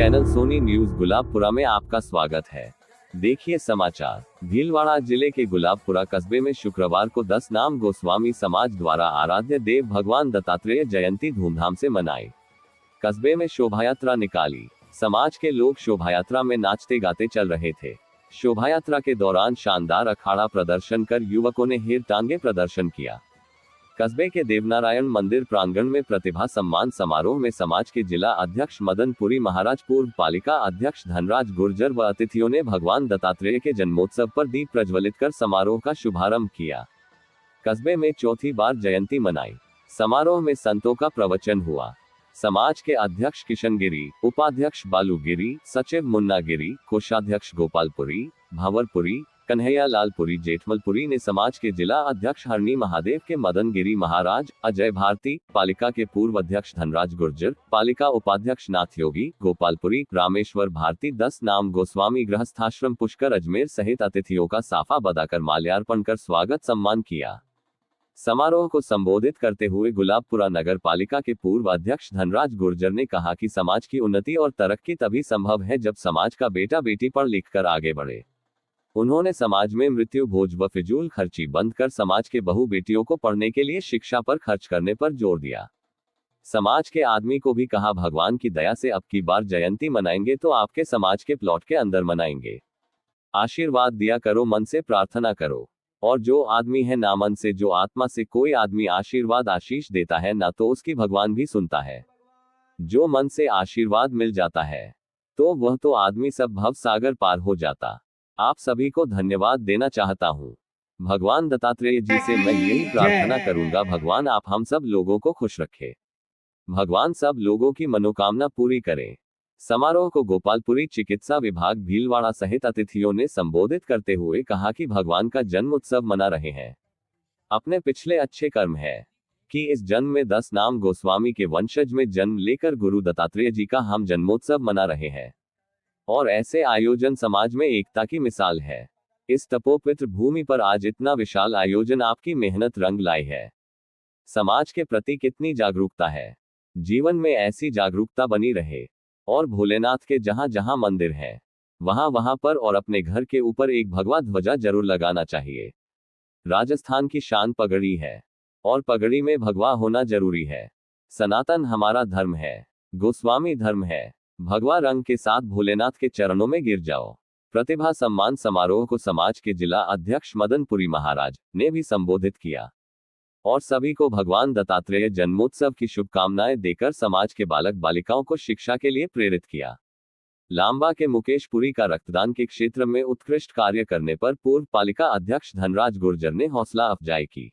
Channel Soni news Gulabpura में आपका स्वागत है। देखिए समाचार। भीलवाड़ा जिले के गुलाबपुरा कस्बे में शुक्रवार को 10 नाम गोस्वामी समाज द्वारा आराध्य देव भगवान दत्तात्रेय जयंती धूमधाम से मनाई। कस्बे में शोभायात्रा निकाली। समाज के लोग शोभायात्रा में नाचते गाते चल रहे थे। शोभायात्रा के दौरान शानदार अखाड़ा प्रदर्शन कर युवकों ने हेर टांगे प्रदर्शन किया। कस्बे के देवनारायण मंदिर प्रांगण में प्रतिभा सम्मान समारोह में समाज के जिला अध्यक्ष मदन पुरी महाराज, पूर्व पालिका अध्यक्ष धनराज गुर्जर व अतिथियों ने भगवान दत्तात्रेय के जन्मोत्सव पर दीप प्रज्वलित कर समारोह का शुभारंभ किया। कस्बे में चौथी बार जयंती मनाई। समारोह में संतों का प्रवचन हुआ। समाज के अध्यक्ष किशन गिरी, उपाध्यक्ष बालू गिरी, सचिव मुन्ना गिरी, कोषाध्यक्ष गोपालपुरी, भावरपुरी, कन्हैया लालपुरी, जेठमलपुरी ने समाज के जिला अध्यक्ष हरणी महादेव के मदन गिरी महाराज, अजय भारती, पालिका के पूर्व अध्यक्ष धनराज गुर्जर, पालिका उपाध्यक्ष नाथ योगी, गोपालपुरी, रामेश्वर भारती, 10 नाम गोस्वामी गृहस्थाश्रम पुष्कर अजमेर सहित अतिथियों का साफा बधाकर माल्यार्पण कर स्वागत सम्मान किया। समारोह को संबोधित करते हुए गुलाबपुरा नगर पालिका के पूर्व अध्यक्ष धनराज गुर्जर ने कहा कि समाज की उन्नति और तरक्की तभी संभव है जब समाज का बेटा बेटी पढ़ लिख कर आगे बढ़े। उन्होंने समाज में मृत्यु भोज व फिजूल खर्ची बंद कर समाज के बहू बेटियों को पढ़ने के लिए शिक्षा पर खर्च करने पर जोर दिया। समाज के आदमी को भी कहा, भगवान की दया से अब की बार जयंती मनाएंगे तो आपके समाज के प्लॉट के अंदर मनाएंगे। आशीर्वाद दिया करो, मन से प्रार्थना करो। और जो आदमी है ना मन से, जो आत्मा से कोई आदमी आशीर्वाद आशीष देता है ना तो उसकी भगवान भी सुनता है। जो मन से आशीर्वाद मिल जाता है तो वह तो आदमी सब भव सागर पार हो जाता। आप सभी को धन्यवाद देना चाहता हूँ। भगवान दत्तात्रेय जी से मैं यही प्रार्थना करूंगा, भगवान आप हम सब लोगों को खुश रखे। भगवान सब लोगों की मनोकामना पूरी करें। समारोह को गोपालपुरी चिकित्सा विभाग भीलवाड़ा सहित अतिथियों ने संबोधित करते हुए कहा कि भगवान का जन्म उत्सव मना रहे हैं। अपने पिछले अच्छे कर्म है कि इस जन्म में 10 नाम गोस्वामी के वंशज में जन्म लेकर गुरु दत्तात्रेय जी का हम जन्मोत्सव मना रहे हैं और ऐसे आयोजन समाज में एकता की मिसाल है। इस तपोपित्र भूमि पर आज इतना विशाल आयोजन आपकी मेहनत रंग लाई है। समाज के प्रति कितनी जागरूकता है। जीवन में ऐसी जागरूकता बनी रहे और भोलेनाथ के जहां जहां मंदिर है वहां वहां पर और अपने घर के ऊपर एक भगवा ध्वजा जरूर लगाना चाहिए। राजस्थान की शान पगड़ी है और पगड़ी में भगवा होना जरूरी है। सनातन हमारा धर्म है, गोस्वामी धर्म है। भगवा रंग के साथ भोलेनाथ के चरणों में गिर जाओ। प्रतिभा सम्मान समारोह को समाज के जिला अध्यक्ष मदन पुरी महाराज ने भी संबोधित किया और सभी को भगवान दत्तात्रेय जन्मोत्सव की शुभकामनाएं देकर समाज के बालक बालिकाओं को शिक्षा के लिए प्रेरित किया। लांबा के मुकेश पुरी का रक्तदान के क्षेत्र में उत्कृष्ट कार्य करने पर पूर्व पालिका अध्यक्ष धनराज गुर्जर ने हौसला अफजाई की।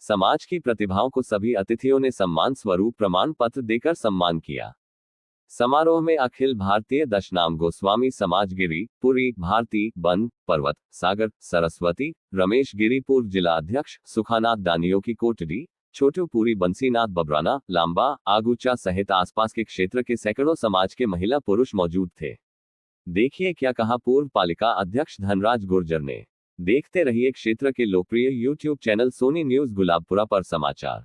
समाज की प्रतिभाओं को सभी अतिथियों ने सम्मान स्वरूप प्रमाण पत्र देकर सम्मान किया। समारोह में अखिल भारतीय 10 नाम गोस्वामी समाज गिरी, पुरी, भारती, बंद, पर्वत, सागर, सरस्वती, रमेश गिरी, पूर्व जिला अध्यक्ष सुखानाथ दानियों की कोटड़ी, छोटू पुरी, बंसीनाथ बबराना, लांबा, आगूचा सहित आसपास के क्षेत्र के सैकड़ों समाज के महिला पुरुष मौजूद थे। देखिए क्या कहा पूर्व पालिका अध्यक्ष धनराज गुर्जर ने। देखते रहिए क्षेत्र के लोकप्रिय YouTube channel Soni news Gulabpura पर समाचार।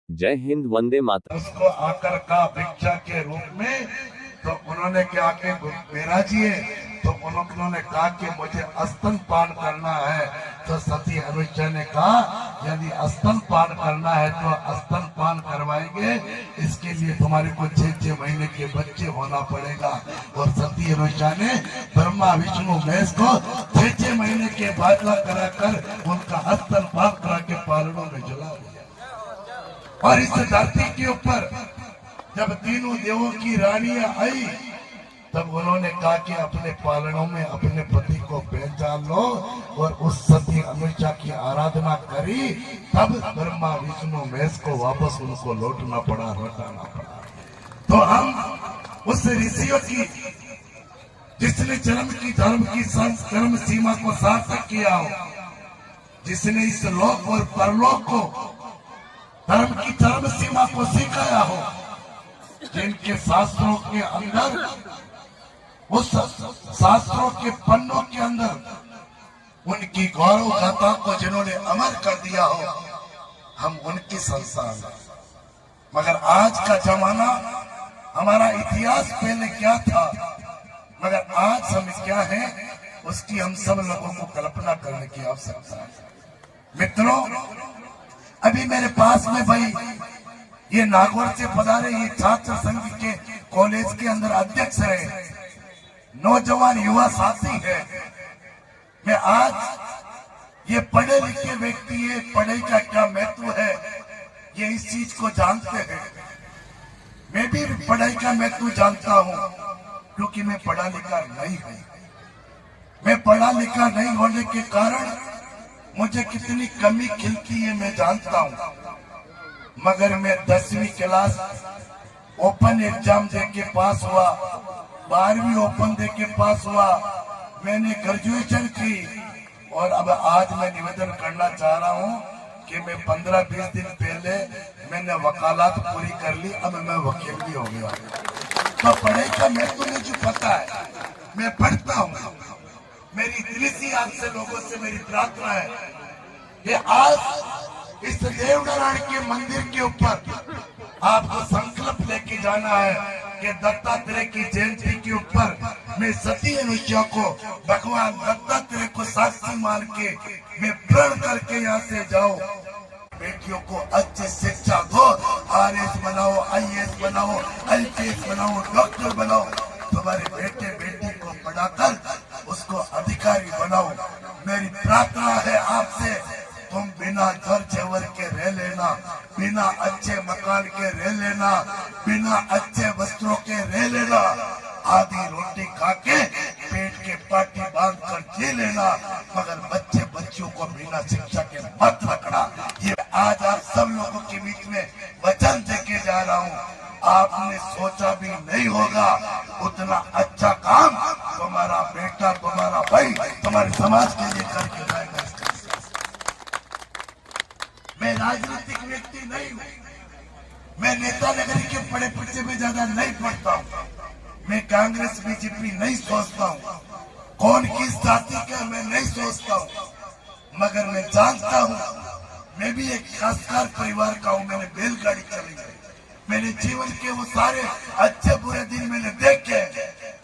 जय हिंद, वंदे मातरम। उसको आकर का भिक्षा के रूप में तो उन्होंने क्या के मेरा जी तो उन्होंने कहा कि मुझे स्तनपान करना है। तो सती अनुजा ने कहा यदि स्तनपान करना है तो स्तनपान करवाएंगे, इसके लिए तुम्हारे को 6 महीने के बच्चे होना पड़ेगा। और सती अनुजा ने ब्रह्मा विष्णु महेश को 6 महीने के बादला कराकर उनका स्तनपान करा के पालनों में जला दिया। और इस धरती के ऊपर जब तीनों देवों की रानियां आई तब उन्होंने कहा कि अपने पालनों में अपने पति को पहचान लो और उस सती अनुजा की आराधना करी। तब ब्रह्मा विष्णु महेश को वापस उनको लौटना पड़ा, लौटाना पड़ा। तो हम उस ऋषियों की जिसने जन्म की धर्म की कर्म सीमा को सार्थक किया हो, जिसने इस लोक और परलोक को धर्म की धर्म सीमा को सिखाया हो, जिनके शास्त्रों के अंदर उस शास्त्रों के पन्नों के अंदर उनकी गौरव गाथा को जिन्होंने अमर कर दिया हो, हम उनकी संतान। मगर आज का जमाना हमारा इतिहास पहले क्या था, मगर आज हम क्या हैं उसकी हम सब लोगों को कल्पना करने की आवश्यकता है। मित्रों, अभी मेरे पास में भाई ये नागौर से पधारे ये छात्र संघ के कॉलेज के अंदर अध्यक्ष है, नौजवान युवा साथी है। मैं आज ये पढ़े लिखे व्यक्ति है, पढ़ाई का क्या महत्व है ये इस चीज को जानते हैं। मैं भी पढ़ाई का महत्व जानता हूं, क्योंकि मैं पढ़ा लिखा नहीं हूं। मैं पढ़ा लिखा नहीं होने के कारण मुझे कितनी कमी खिलती है मैं जानता हूं, मगर मैं 10वीं क्लास ओपन एग्जाम देके पास हुआ, 12वीं ओपन देके पास हुआ, मैंने ग्रेजुएशन की, और अब आज मैं निवेदन करना चाह रहा हूं कि मैं 15-20 दिन पहले मैंने वकालत पूरी कर ली, अब मैं वकील भी हो गया। तो पढ़ाई का महत्व मुझे पता है, मैं पढ़ता हूं। मेरी दिल से आपसे लोगों से मेरी प्रार्थना है कि आज इस देवनारायण के मंदिर के ऊपर आपको संकल्प लेके जाना है कि दत्तात्रेय की जयंती के ऊपर मैं सती अनुष्या को, भगवान दत्तात्रेय को साक्षी मान के मैं प्रण करके यहाँ से जाऊं। बेटियों को अच्छी शिक्षा दो, RS बनाओ, IAS बनाओ, IPS बनाओ, डॉक्टर बनाओ। तुम्हारे बेटे बेटी को पढ़ाकर उसको अधिकारी बनाओ। मेरी प्रार्थना है आपसे, तुम बिना घर जेवर के रह लेना, बिना अच्छे मकान के रह लेना, बिना अच्छे वस्त्रों के रह लेना, आधी रोटी खा के पेट के पाटी बांध कर जी लेना, मगर बच्चे बच्चियों को बिना शिक्षा के मत रखना। ये आज आप सब लोगों के बीच में वचन देके जा रहा हूँ। आपने सोचा भी नहीं होगा उतना अच्छा काम तुम्हारा बेटा, तुम्हारा भाई, तुम्हारे समाज के लिए करके जाएगा। मैं राजनीतिक व्यक्ति नहीं हूँ, मैं नेता नगरी के पड़े पीछे में ज्यादा नहीं पढ़ता हूँ, मैं कांग्रेस बीजेपी नहीं सोचता हूँ, कौन किस जाति का मैं नहीं सोचता हूँ, मगर मैं जानता हूँ मैं भी एक खासकर परिवार का हूँ। मैंने बैलगाड़ी चलाई है, मैंने जीवन के वो सारे अच्छे बुरे दिन मैंने देखे,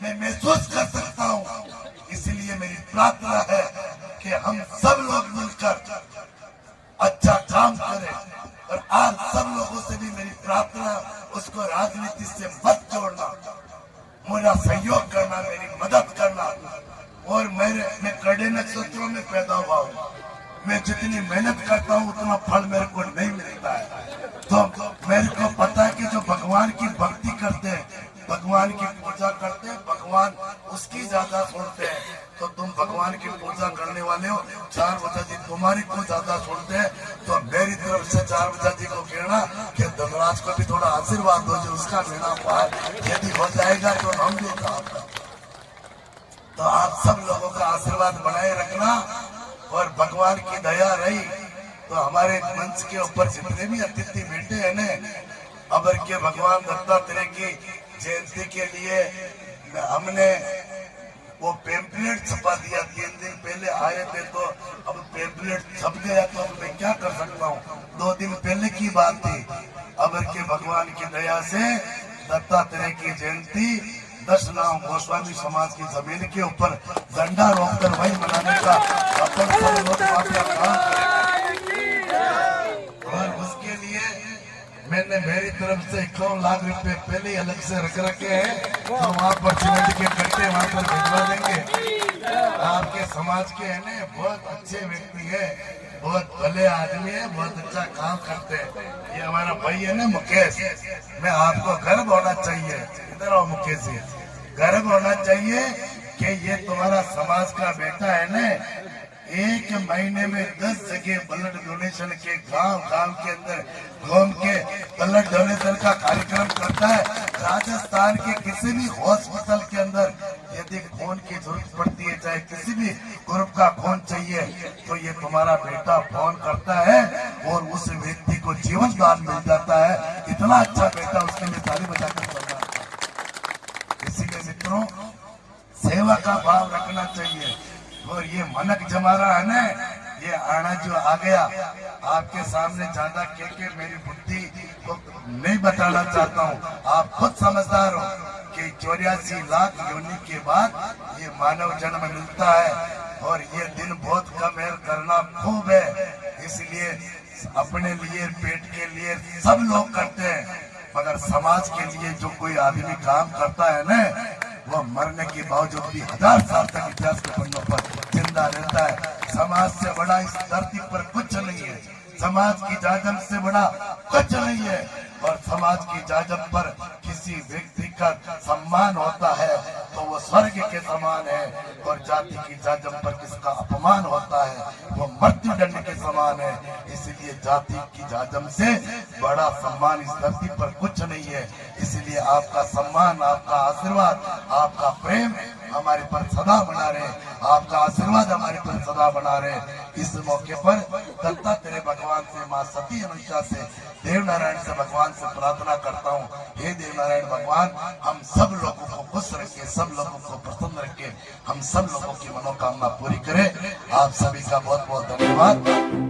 मैं महसूस कर सकता हूँ। इसलिए मेरी प्रार्थना है कि हम सब लोग मिलकर अच्छा काम करें, और आज सब लोगों से भी मेरी प्रार्थना, उसको राजनीति से मत जोड़ना, मेरा सहयोग करना, मेरी मदद करना। और मैं कड़े नक्षत्रों में पैदा हुआ हूँ, मैं जितनी मेहनत करता हूँ उतना फल मेरे को नहीं मिलता है। तो मेरे को पता है कि जो भगवान की भक्ति करते हैं, भगवान की पूजा करते हैं, भगवान उसकी ज्यादा सुनते हैं। तो तुम भगवान की पूजा करने वाले हो, 4 बजा जी तुम्हारी को ज्यादा सुनते हैं, तो मेरी तरफ से 4 बजा जी को कहना कि धनराज को भी थोड़ा आशीर्वाद दो, जो उसका लेना पार यदि हो जाएगा तो हम भी काम। तो आप सब लोगों का आशीर्वाद बनाए रखना, और भगवान की दया रही तो हमारे मंच के ऊपर जितने भी अतिथि बैठे हैं न, अबर के भगवान दत्तात्रेय की जयंती के लिए हमने वो पेम्पलेट छपा दिया। 3 दिन पहले आए थे तो अब पेम्पलेट छप गया, तो अब मैं क्या कर सकता हूँ। 2 दिन पहले की बात थी। अबर के भगवान की दया से दत्तात्रेय की जयंती 10 नाम गोस्वामी समाज की जमीन के ऊपर झंडा रोककर वही मनाने का अपन सब लोग काम करें। और उसके लिए मैंने मेरी तरफ से 51 लाख रुपए पहले ही अलग से रख रखे हैं, तो वहाँ पर सीमेंट के कट्टे वहाँ पर भिजवा देंगे। आपके समाज के है ना, बहुत अच्छे व्यक्ति है, बहुत भले आदमी है, बहुत अच्छा काम करते हैं। ये हमारा भाई है ना मुकेश, मैं आपको गर्व होना चाहिए, इधर आओ मुकेश जी, गर्व होना चाहिए कि ये तुम्हारा समाज का बेटा है ना। 1 महीने में 10 जगह ब्लड डोनेशन के गांव के अंदर घूम के ब्लड डोनेशन का कार्यक्रम करता है। राजस्थान के किसी भी हॉस्पिटल के अंदर यदि खून की जरूरत पड़ती है, चाहे किसी भी ग्रुप का खून चाहिए, तो ये तुम्हारा बेटा फोन करता है और उस व्यक्ति को जीवन दान मिल जाता है। इतना अच्छा बेटा, उसके लिए ताली बजाकर चलना। इसीलिए मित्रों, सेवा का भाव रखना चाहिए। और ये मनक जमाना है ना, ये आना जो आ गया आपके सामने ज्यादा कह के मेरी बुद्धि को नहीं बताना चाहता हूँ, आप खुद समझदार हो कि 84 लाख योनि के बाद ये मानव जन्म मिलता है और ये दिन बहुत कम है, करना खूब है। इसलिए अपने लिए, पेट के लिए सब लोग करते हैं, मगर समाज के लिए जो कोई आदमी काम करता है ना, वो मरने के बावजूद भी 1000 साल तक इतिहास के पन्नों पर जिंदा रहता है। समाज से बड़ा इस धरती पर कुछ नहीं है, समाज की जाजम से बड़ा कुछ नहीं है। और समाज की जाजम पर किसी व्यक्ति का सम्मान होता है तो वो स्वर्ग के समान है, और जाति की जाजम पर किसका अपमान होता है वो मृत्यु दंड के समान है। इसलिए जाति की जाजम से बड़ा सम्मान इस धरती पर कुछ नहीं है। इसलिए आपका सम्मान, आपका आशीर्वाद, आपका प्रेम हमारे पर सदा बना रहे, आपका आशीर्वाद हमारे पर सदा बना रहे। इस मौके पर दत्तात्रेय भगवान से, माँ सती अनुषा से, देव नारायण से भगवान से प्रार्थना करता हूँ, हे देव नारायण भगवान, हम सब लोगों को खुश रखे, सब लोगों को प्रसन्न रखे, हम सब लोगों की मनोकामना पूरी करें। आप सभी का बहुत बहुत धन्यवाद।